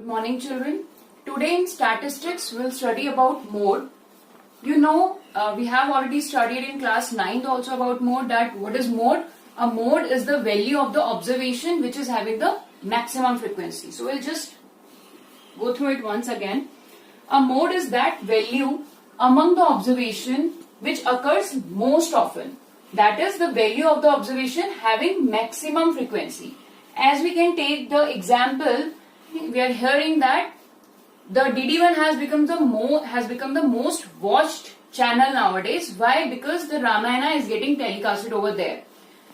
Good morning, children. Today in statistics, we'll study about mode. You know, we have already studied in class 9th also about mode. That what is mode? A mode is the value of the observation which is having the maximum frequency. So we'll just go through it once again. A mode is that value among the observation which occurs most often. That is the value of the observation having maximum frequency. As we can take the example, we are hearing that the DD1 has become the most watched channel nowadays. Why? Because the Ramayana is getting telecasted over there.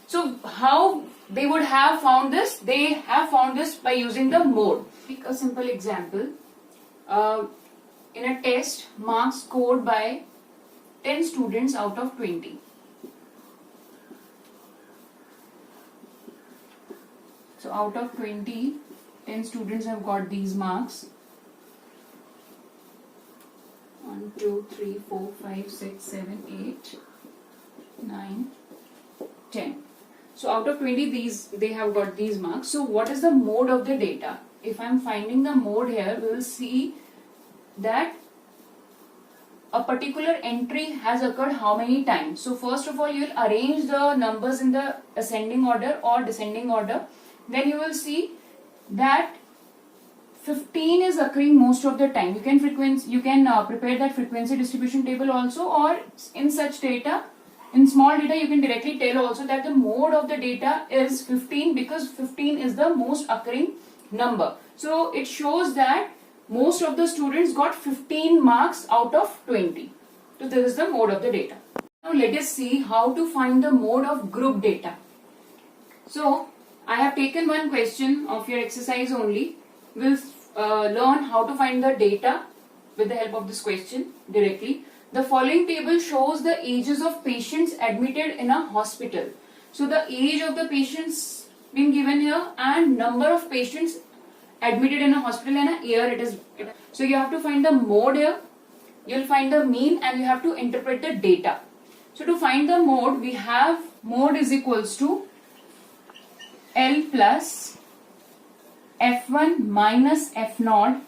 So how they would have found this? They have found this by using the mode. Take a simple example. In a test, marks scored by 10 students out of 20. So out of 20, 10 students have got these marks. 1, 2, 3, 4, 5, 6, 7, 8, 9, 10. So out of 20, they have got these marks. So what is the mode of the data? If I am finding the mode here, we will see that a particular entry has occurred how many times. So first of all, you will arrange the numbers in the ascending order or descending order. Then you will see that 15 is occurring most of the time. You can prepare that frequency distribution table also, or in such data, in small data, you can directly tell also that the mode of the data is 15 because 15 is the most occurring number. So it shows that most of the students got 15 marks out of 20. So this is the mode of the data. Now let us see how to find the mode of group data. So I have taken one question of your exercise only. We'll learn how to find the data with the help of this question directly. The following table shows the ages of patients admitted in a hospital. So the age of the patients been given here and number of patients admitted in a hospital and a year it is. So you have to find the mode here. You'll find the mean and you have to interpret the data. So to find the mode, we have mode is equals to L plus F1 minus F0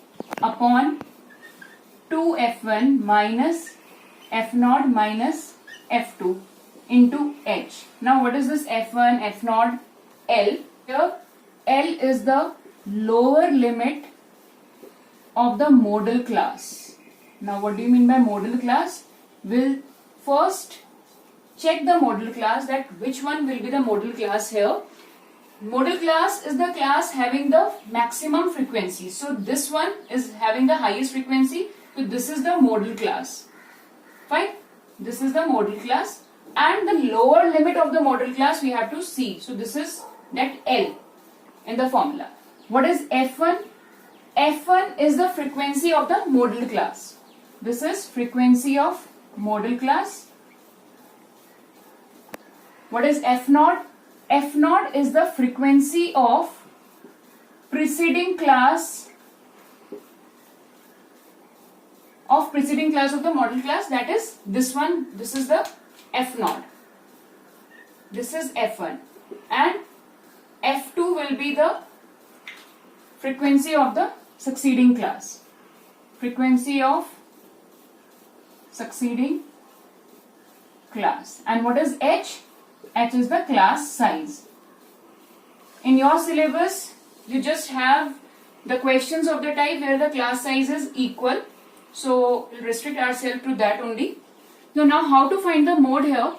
upon 2F1 minus F0 minus F2 into H. Now what is this F1, F0, L? Here L is the lower limit of the modal class. Now what do you mean by modal class? We'll first check the modal class, that which one will be the modal class here. Modal class is the class having the maximum frequency. So this one is having the highest frequency. So this is the modal class. Fine. This is the modal class. And the lower limit of the modal class we have to see. So this is that L in the formula. What is F1? F1 is the frequency of the modal class. This is frequency of modal class. What is F0? F0 is the frequency of preceding class of the modal class, that is this one. This is the F0. This is F1 and F2 will be the frequency of the succeeding class. Frequency of succeeding class. And what is H? H is the class size. In your syllabus, you just have the questions of the type where the class size is equal. So we'll restrict ourselves to that only. So now how to find the mode here?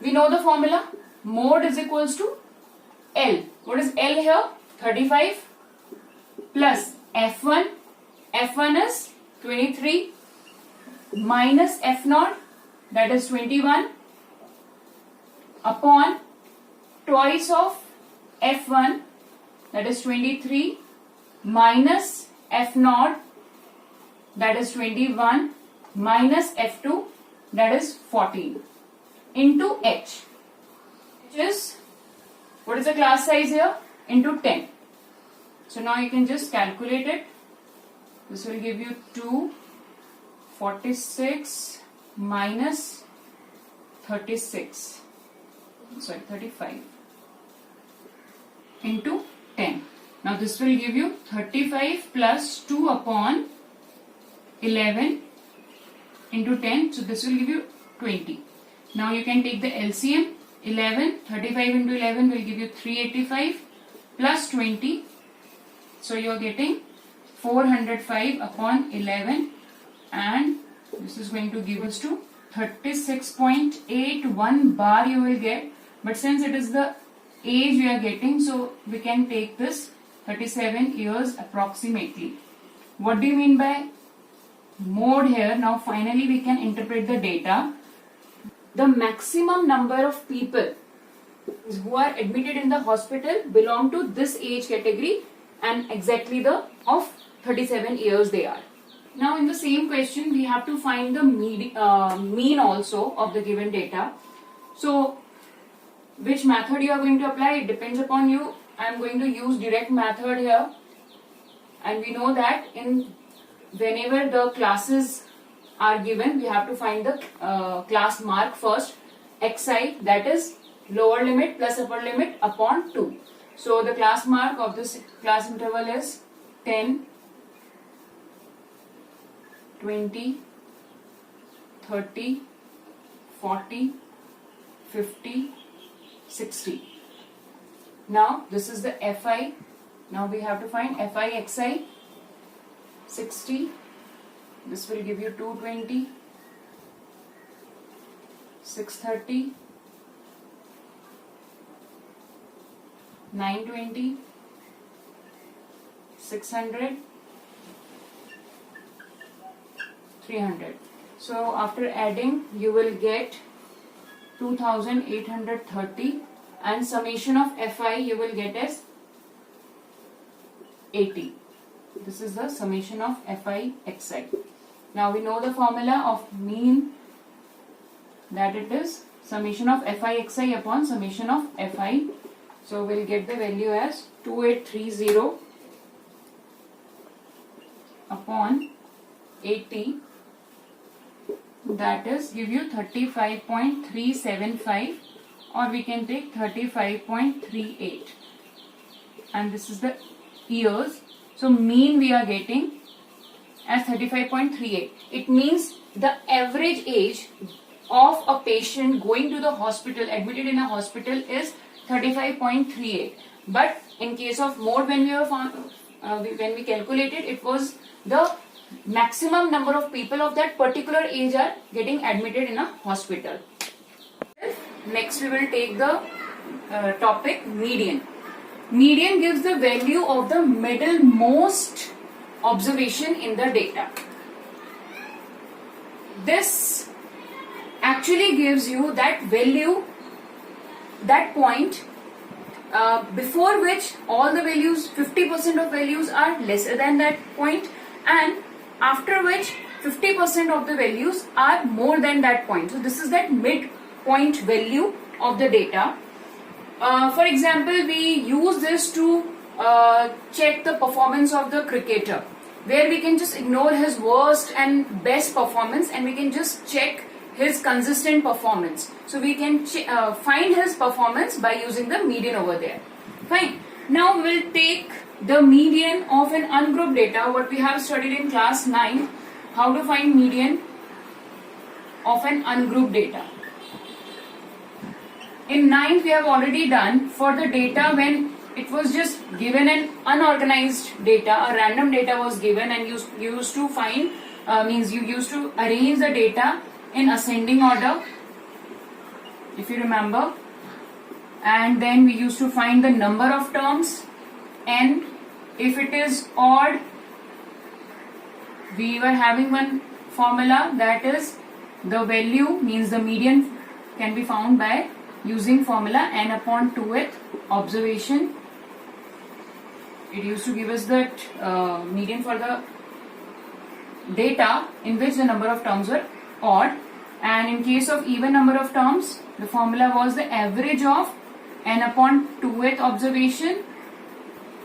We know the formula. Mode is equals to L. What is L here? 35 plus F1. F1 is 23 minus F0, that is 21, upon twice of F1, that is 23, minus F0, that is 21, minus F2, that is 14, into H, which is, what is the class size here? Into 10. So now you can just calculate it. This will give you 246 minus 35 into 10. Now this will give you 35 plus 2 upon 11 into 10. So this will give you 20. Now you can take the LCM. 35 into 11 will give you 385 plus 20. So you are getting 405 upon 11, and this is going to give us to 36.81 bar you will get. But since it is the age we are getting, so we can take this 37 years approximately. What do you mean by mode here? Now finally we can interpret the data. The maximum number of people who are admitted in the hospital belong to this age category, and exactly the of 37 years they are. Now in the same question we have to find the mean also of the given data. So which method you are going to apply, it depends upon you. I am going to use direct method here, and we know that whenever the classes are given, we have to find the class mark first. Xi, that is lower limit plus upper limit upon 2. So the class mark of this class interval is 10, 20, 30, 40, 50, 60. Now this is the Fi. Now we have to find Fi Xi. 60. This will give you 220, 630, 920, 600, 300. So after adding you will get 2830, and summation of Fi you will get as 80. This is the summation of Fi Xi. Now we know the formula of mean, that it is summation of Fi Xi upon summation of Fi. So we'll get the value as 2830 upon 80, that is give you 35.375, or we can take 35.38, and this is the years. So mean we are getting as 35.38. It means the average age of a patient going to the hospital, admitted in a hospital, is 35.38. But in case of mode, when we were when we calculated, it was the maximum number of people of that particular age are getting admitted in a hospital. Next we will take the topic median. Median gives the value of the middlemost observation in the data. This actually gives you that value, that point before which all the values, 50% of values are lesser than that point, and after which 50% of the values are more than that point. So this is that midpoint value of the data. For example, we use this to check the performance of the cricketer, where we can just ignore his worst and best performance and we can just check his consistent performance. So we can find his performance by using the median over there. Fine. Now we will take the median of an ungrouped data, what we have studied in class 9, how to find median of an ungrouped data. In 9th we have already done for the data when it was just given an unorganized data, a random data was given, and you used to find, you used to arrange the data in ascending order, if you remember, and then we used to find the number of terms, and if it is odd, we were having one formula, that is the value, means the median can be found by using formula n upon 2th observation. It used to give us that median for the data in which the number of terms were odd, and in case of even number of terms, the formula was the average of n upon 2th observation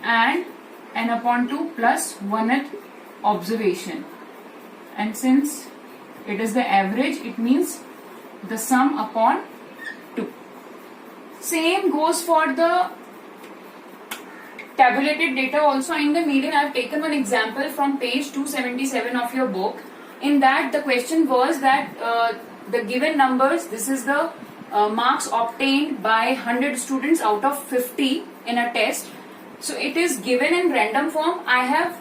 and n upon 2 plus 1th observation. And since it is the average, it means the sum upon 2. Same goes for the tabulated data also in the median. I have taken one example from page 277 of your book. In that, the question was that the given numbers, this is the marks obtained by 100 students out of 50 in a test. So it is given in random form.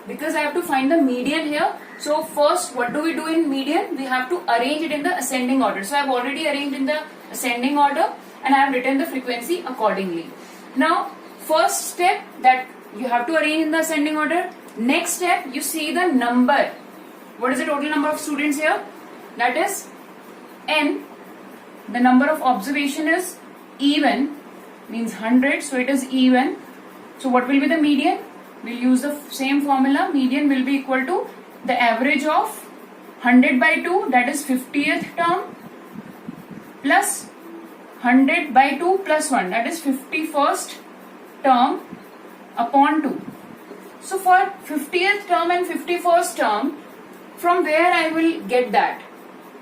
Because I have to find the median here. So first, what do we do in median? We have to arrange it in the ascending order. So I have already arranged in the ascending order and I have written the frequency accordingly. Now, first step that you have to arrange in the ascending order. Next step, you see the number. What is the total number of students here? That is n. The number of observation is even, means 100, so it is even. So what will be the median? We'll use the same formula. Median will be equal to the average of 100 by 2, that is 50th term, plus 100 by 2 plus 1, that is 51st term upon 2. So for 50th term and 51st term, from where I will get that?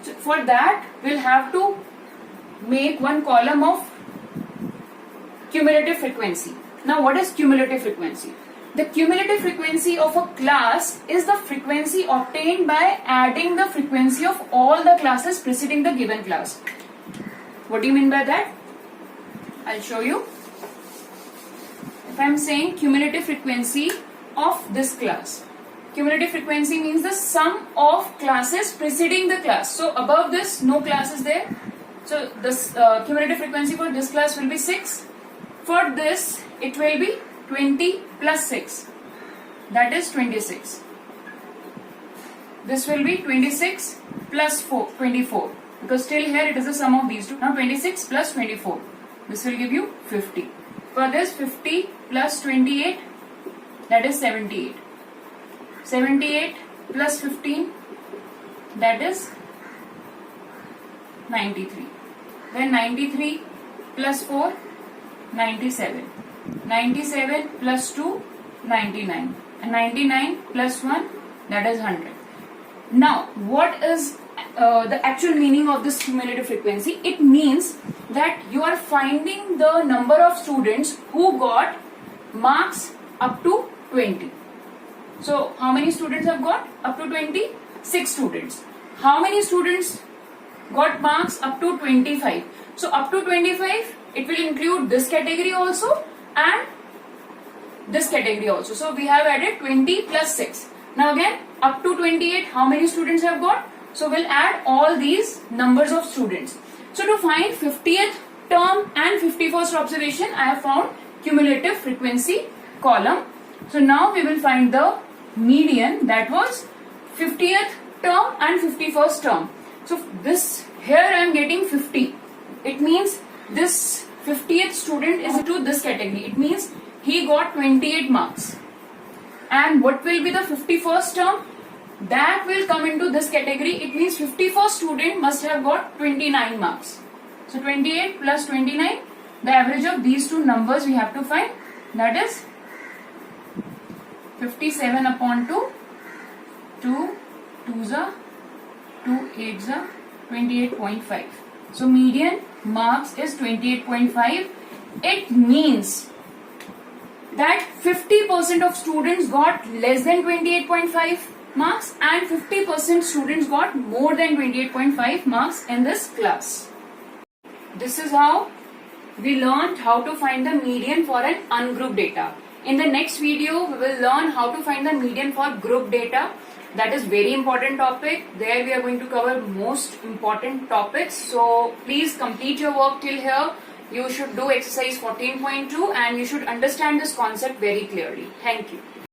So for that, we'll have to make one column of cumulative frequency. Now, what is cumulative frequency? The cumulative frequency of a class is the frequency obtained by adding the frequency of all the classes preceding the given class. What do you mean by that? I'll show you. If I'm saying cumulative frequency of this class, cumulative frequency means the sum of classes preceding the class. So above this, no class is there. So this cumulative frequency for this class will be 6. For this, it will be 20 plus 6. That is 26. This will be 26 plus 24. Because still here it is the sum of these two. Now 26 plus 24. This will give you 50. For this, 50 plus 28, that is 78. 78 plus 15, that is 93. Then 93 plus 4, 97. 97 plus 2, 99. And 99 plus 1, that is 100. Now, what is the actual meaning of this cumulative frequency? It means that you are finding the number of students who got marks up to 20. So, how many students have got up to 20? 6 students. How many students got marks up to 25? So, up to 25, it will include this category also and this category also. So, we have added 20 plus 6. Now again, up to 28, how many students have got? So, we'll add all these numbers of students. So, to find 50th term and 51st observation, I have found cumulative frequency column. So, now we will find the median, that was 50th term and 51st term. So, this here I am getting 50. It means this 50th student is into this category. It means he got 28 marks. And what will be the 51st term? That will come into this category. It means 51st student must have got 29 marks. So 28 plus 29, the average of these two numbers we have to find. That is 57 upon 2, 2 2s are 2 8s are 28.5. So median marks is 28.5. It means that 50% of students got less than 28.5 marks and 50% students got more than 28.5 marks in this class. This is how we learned how to find the median for an ungrouped data. In the next video, we will learn how to find the median for group data. That is very important topic. There we are going to cover most important topics. So please complete your work till here. You should do exercise 14.2 and you should understand this concept very clearly. Thank you.